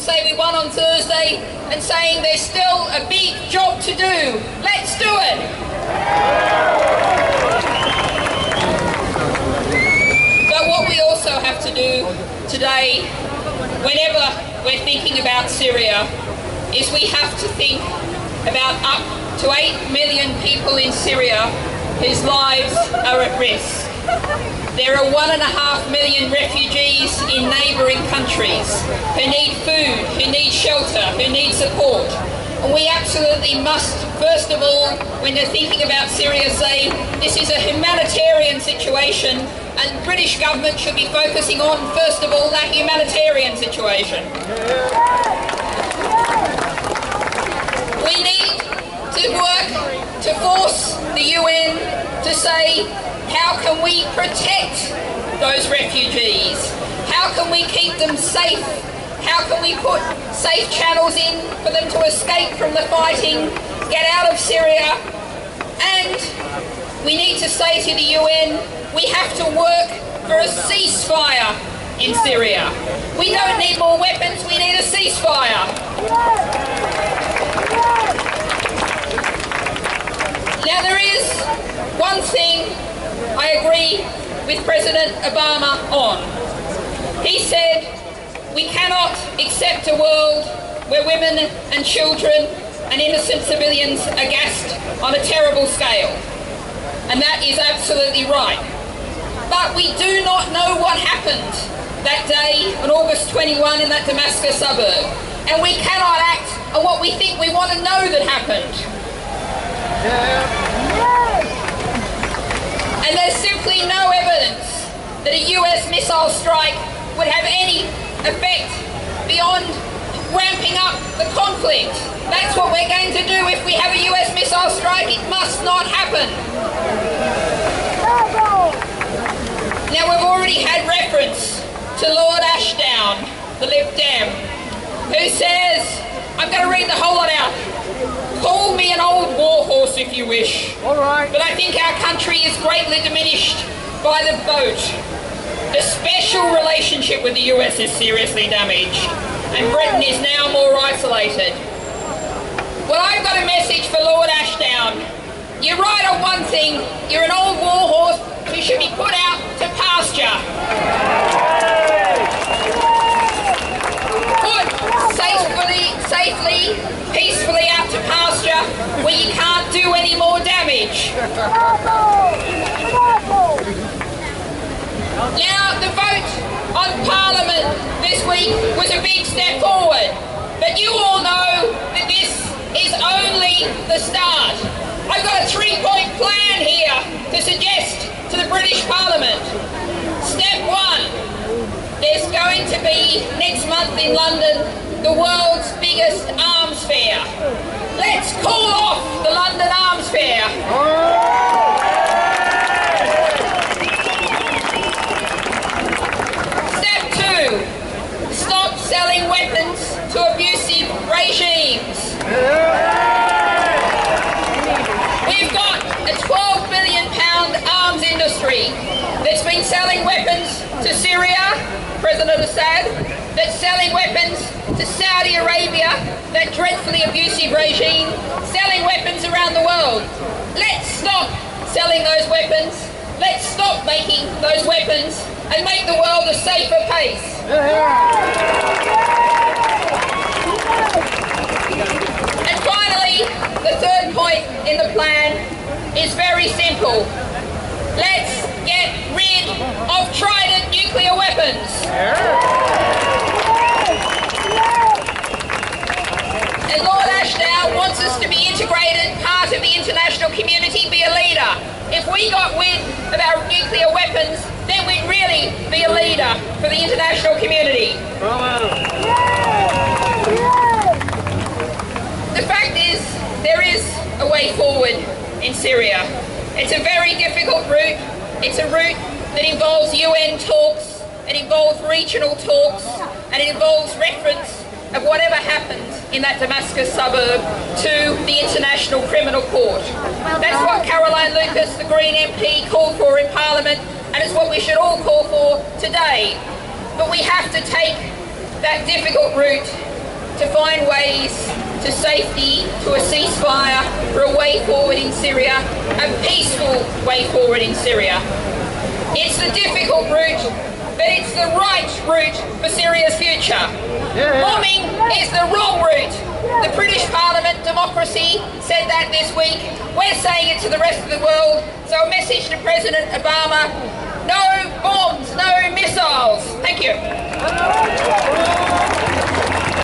say we won on Thursday and saying there's still a big job to do. Let's do it. But what we also have to do today, whenever we're thinking about Syria, is we have to think about up to 8 million people in Syria whose lives are at risk. There are 1.5 million refugees in neighbouring countries who need food, who need shelter, who need support. And we absolutely must, first of all, when they're thinking about Syria, say this is a humanitarian situation and the British government should be focusing on, first of all, that humanitarian situation. We need to work to force the UN to say, how can we protect those refugees? How can we keep them safe? How can we put safe channels in for them to escape from the fighting, get out of Syria? And we need to say to the UN, we have to work for a ceasefire in Syria. We don't need more weapons, we need a ceasefire. Now there is one thing I agree with President Obama on. He said we cannot accept a world where women and children and innocent civilians are gassed on a terrible scale. And that is absolutely right. But we do not know what happened that day on August 21 in that Damascus suburb. And we cannot act on what we think we want to know that happened. And there's simply no evidence that a US missile strike would have any effect beyond ramping up the conflict. That's what we're going to do if we have a US missile strike. It must not happen. Now we've already had reference to Lord Ashdown, the Lib Dem, who says, I'm going to read the whole lot out. Call me an old warhorse if you wish. All right. But I think our country is greatly diminished by the vote. The special relationship with the US is seriously damaged, and Britain is now more isolated. Well, I've got a message for Lord Ashdown. You're right on one thing. You're an old warhorse who should be put out to pasture. Safely, peacefully out to pasture where you can't do any more damage. Now, the vote on Parliament this week was a big step forward, but you all know that this is only the start. I've got a 3-point plan here to suggest to the British Parliament. Step 1, there's going to be next month in London the world's biggest arms fair. Let's call off the London Arms Fair. Step 2, stop selling weapons to abusive regimes. We've got a £12 billion arms industry that's been selling weapons to Syria, President Assad, that's selling weapons to Saudi Arabia, that dreadfully abusive regime, selling weapons around the world. Let's stop selling those weapons. Let's stop making those weapons and make the world a safer place. And finally, the third point in the plan is very simple. Let's get rid of Trident nuclear weapons. And Lord Ashdown wants us to be integrated, part of the international community, be a leader. If we got wind of our nuclear weapons, then we'd really be a leader for the international community. The fact is, there is a way forward in Syria. It's a very difficult route. It's a route that involves UN talks, it involves regional talks, and it involves reference of whatever happened in that Damascus suburb to the International Criminal Court. That's what Caroline Lucas, the Green MP, called for in Parliament, and it's what we should all call for today. But we have to take that difficult route to find ways to safety, to a ceasefire, for a way forward in Syria, a peaceful way forward in Syria. It's the difficult route, but it's the right route for Syria's future. Bombing is the wrong route. The British Parliament, democracy, said that this week. We're saying it to the rest of the world. So a message to President Obama: no bombs, no missiles. Thank you.